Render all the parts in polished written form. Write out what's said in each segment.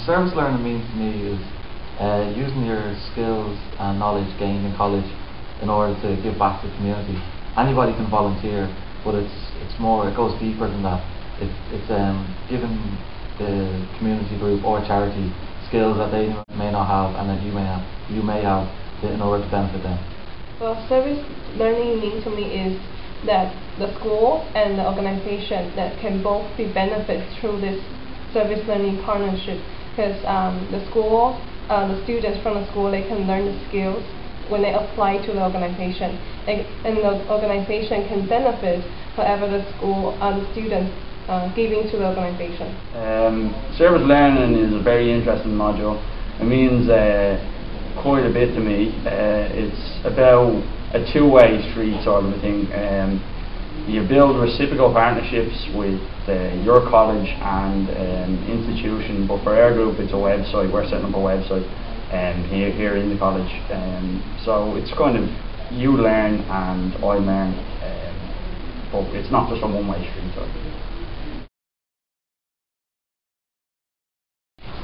Service learning means to me is using your skills and knowledge gained in college in order to give back to the community. Anybody can volunteer, but it's more, it goes deeper than that. It's giving the community group or charity skills that they may not have and that you may have in order to benefit them. Well, service learning means to me is that the school and the organization that can both be benefits through this service learning partnership, because the school, the students from the school, they can learn the skills when they apply to the organization, and the organization can benefit whatever the school, the students giving to the organization. Service learning is a very interesting module. It means quite a bit to me. It's about a two-way street sort of a thing. You build reciprocal partnerships with your college and institution, but for our group it's a website. We're setting up a website here in the college. So it's kind of you learn and I learn, but it's not just a one-way street sort of thing.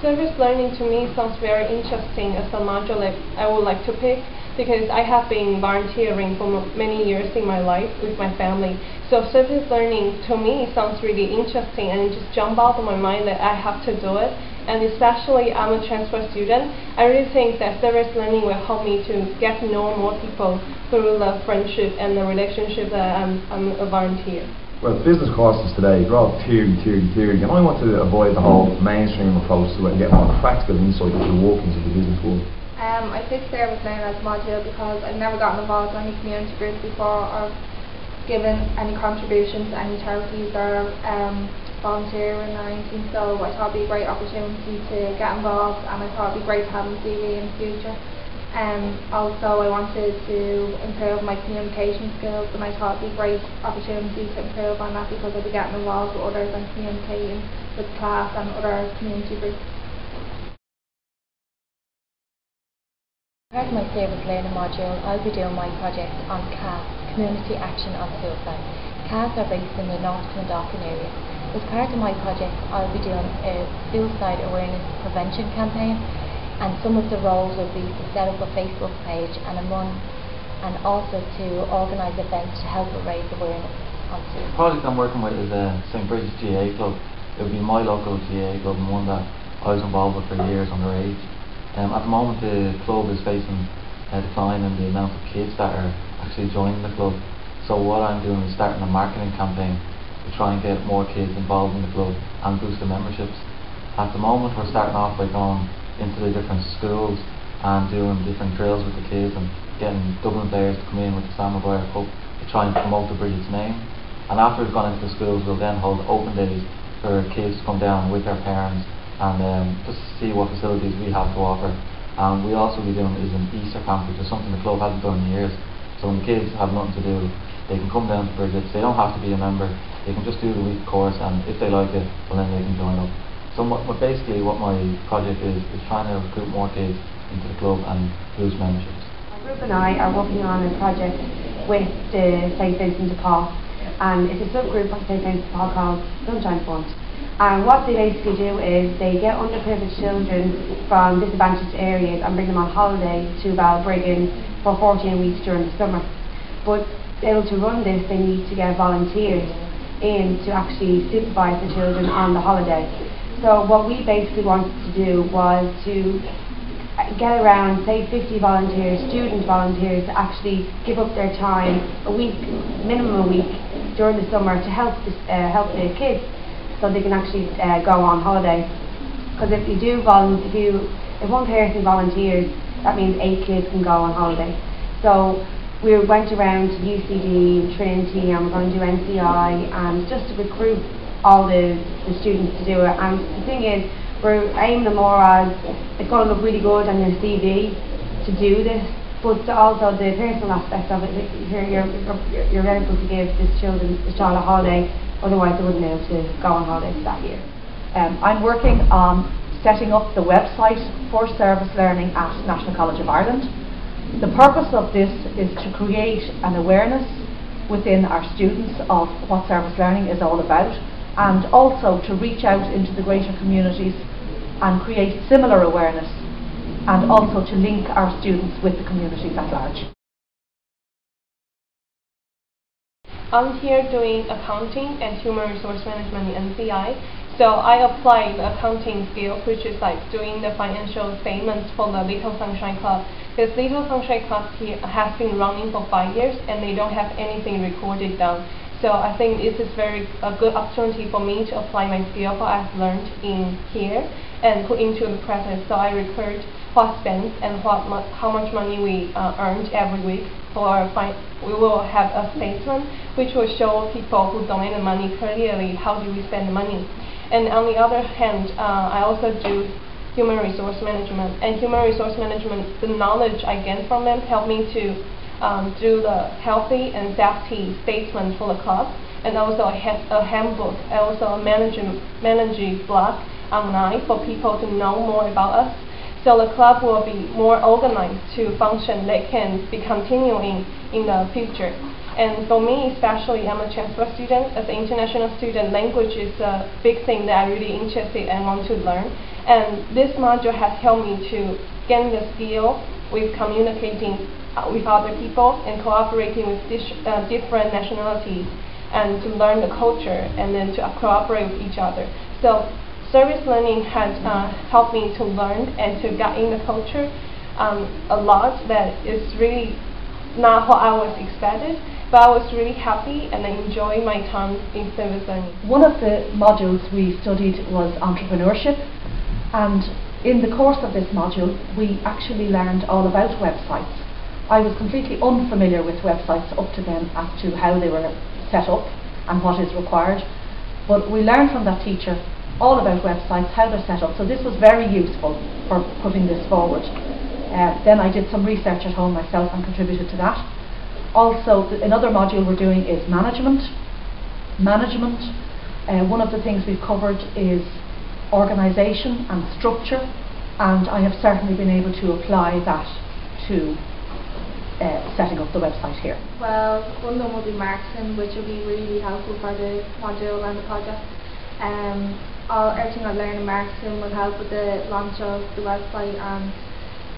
Service learning to me sounds very interesting as a module that I would like to pick, because I have been volunteering for many years in my life with my family. So service learning to me sounds really interesting, and it just jumped out of my mind that I have to do it. And especially I'm a transfer student, I really think that service learning will help me to get to know more people through the friendship and the relationship that I'm a volunteer. Well, business courses today, they're all theory, and I want to avoid the whole mainstream approach to it and get more practical insight into the workings of the business world. I picked service learning as a module because I've never gotten involved in any community groups before or given any contributions to any charities or volunteering or anything, so I thought it would be a great opportunity to get involved, and I thought it would be great to have in CV in the future. Also, I wanted to improve my communication skills, and I thought it would be a great opportunity to improve on that because I'd be getting involved with others and communicating with class and other community groups. Part of my service learning module, I'll be doing my project on CAS, Community Action on Suicide. CAS are based in the North Clondalkin area. As part of my project, I'll be doing a suicide awareness prevention campaign, and some of the roles will be to set up a Facebook page and also to organise events to help raise awareness on suicide. The project I'm working with is St Bridget's GA Club. It would be my local GA club and one that I was involved with for years underage. At the moment the club is facing a decline in the amount of kids that are actually joining the club. So what I'm doing is starting a marketing campaign to try and get more kids involved in the club and boost the memberships. At the moment we're starting off by going into the different schools and doing different drills with the kids and getting Dublin players to come in with the Sam Maguire Cup to try and promote the Bridget's name. And after we've gone into the schools, we'll then hold open days for kids to come down with their parents and just see what facilities we have to offer. And we also be doing is an Easter camp, which is something the club hasn't done in years. So when the kids have nothing to do, they can come down to Bridget's. They don't have to be a member, they can just do the week course, and if they like it, well then they can join up. So basically what my project is trying to recruit more kids into the club and boost memberships. My group and I are working on a project with the St Vincent de Paul, and it's a subgroup of St Vincent de Paul called Sunshine Fund. And what they basically do is they get underprivileged children from disadvantaged areas and bring them on holiday to Balbriggan for 14 weeks during the summer. But to be able to run this, they need to get volunteers in to actually supervise the children on the holiday. So what we basically wanted to do was to get around, say 50 volunteers, student volunteers, to actually give up their time a week, minimum a week, during the summer to help the kids so they can actually go on holiday. Because if one person volunteers, that means 8 kids can go on holiday. So we went around to UCD and Trinity, and we're going to do NCI, and just to recruit all the students to do it. And the thing is, we're aiming more as it's going to look really good on your CV to do this, but also the personal aspect of it. You're able to give this child a holiday, otherwise they wouldn't be able to go on holiday for that year. I'm working on setting up the website for service learning at National College of Ireland. The purpose of this is to create an awareness within our students of what service learning is all about, and also to reach out into the greater communities and create similar awareness, and also to link our students with the communities at large. I'm here doing accounting and human resource management in NCI. So I applied the accounting skill, which is like doing the financial statements for the Little Sunshine Club. Because Little Sunshine Club here has been running for 5 years and they don't have anything recorded down. So I think this is a good opportunity for me to apply my skill what I've learned in here and put into the practice. So I record what spent and how much money we earned every week. We will have a statement which will show people who donated money clearly how do we spend the money. And on the other hand, I also do human resource management. And human resource management, the knowledge I gained from them helped me to do the healthy and safety statement for the club, and also a handbook, and also a managing blog online for people to know more about us. So the club will be more organized to function that can be continuing in the future. And for me especially, I'm a transfer student. As an international student, language is a big thing that I'm really interested and want to learn. And this module has helped me to gain the skill with communicating with other people and cooperating with different nationalities, and to learn the culture and then to cooperate with each other. So service learning has helped me to learn and to get in the culture a lot that is really not what I was expected, but I was really happy and I enjoyed my time in service learning. One of the modules we studied was entrepreneurship, and in the course of this module we actually learned all about websites. I was completely unfamiliar with websites up to then as to how they were set up and what is required, but we learned from that teacher all about websites, how they're set up, so this was very useful for putting this forward. Then I did some research at home myself and contributed to that. Also, another module we're doing is management. One of the things we've covered is organisation and structure, and I have certainly been able to apply that to setting up the website here. Well, one of them will be marketing, which will be really helpful for the module and the project. Everything I learned in marketing will help with the launch of the website and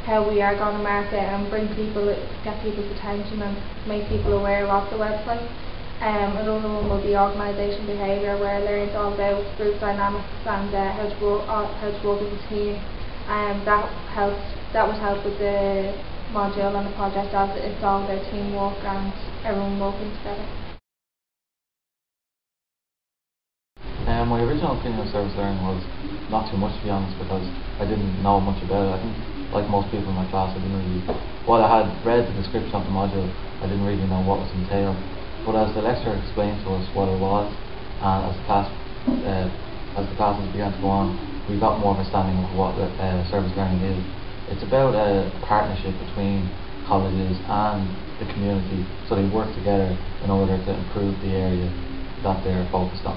how we are going to market and get people's attention and make people aware of the website. Another one will be organisation behaviour, where I learned all about group dynamics and how to work as a team. That would help with the module and the project, as it's all about teamwork and everyone working together. My original opinion of service learning was not too much, to be honest, because I didn't know much about it. I think, like most people in my class, while I had read the description of the module, I didn't really know what was entailed. But as the lecturer explained to us what it was, and as the classes began to go on, we got more understanding of what service learning is. It's about a partnership between colleges and the community, so they work together in order to improve the area that they're focused on.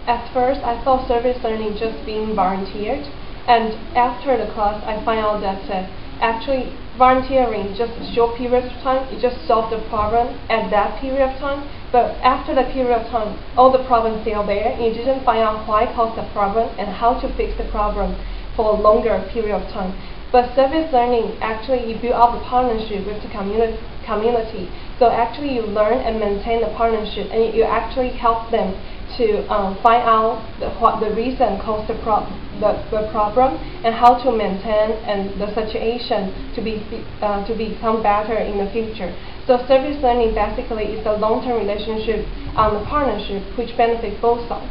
At first, I thought service learning just being volunteered, and after the class, I found out that actually volunteering just a short period of time, it just solved the problem at that period of time. But after that period of time, all the problems still there. You didn't find out why caused the problem and how to fix the problem for a longer period of time. But service learning, actually, you build up the partnership with the community. So actually, you learn and maintain the partnership, and you actually help them to find out what the reason caused the problem and how to maintain and the situation to become better in the future. So service learning basically is a long-term relationship and a partnership which benefits both sides.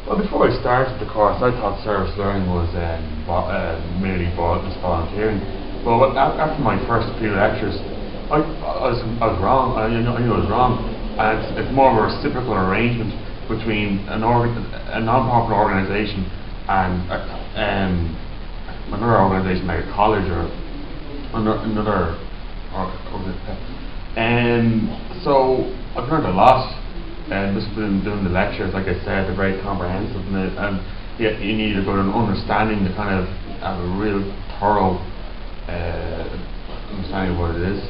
Well, before I started the course, I thought service learning was merely just volunteering. But after my first few lectures, I was wrong. I knew I was wrong, and it's more of a reciprocal arrangement between a non-profit organisation and another organisation like a college or another organisation. So I've learned a lot, and just been doing the lectures. Like I said, they're very comprehensive, and you need to go to an understanding to kind of have a real thorough understanding of what it is.